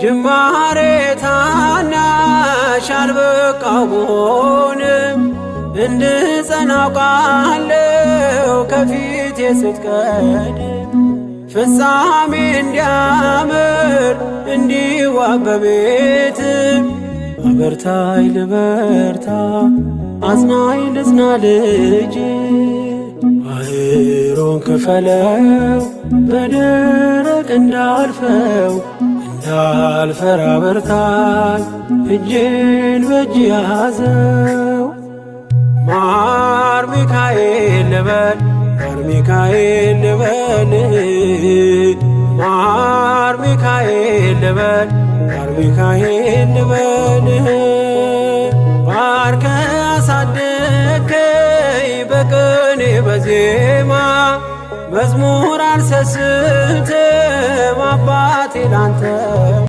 ጅማሬ ታናሽ አልበቃው ብሆንም እንድጸና አውቃለሁ ከፊቴ ስትቀድም ፍጻሜ እንዲያምር እንዲዋብ በቤት አበርታይ ልበርታ አጽናኝ ልጽና ልጅ ባህሩን ክፈለው በደረቅ እንዳልፈው እንዳልፈራ በርታኝ እጄን በእጅ ያዘው ማር ሚካኤል ልበል ማር ሚካኤል ልበል ማር ሚካኤል ልበል ማር ሚካኤል ልበል ባርከ አሳደከኝ በቅኔ በዜማ መዝሙር አልሰስትም አባቴ ላንተ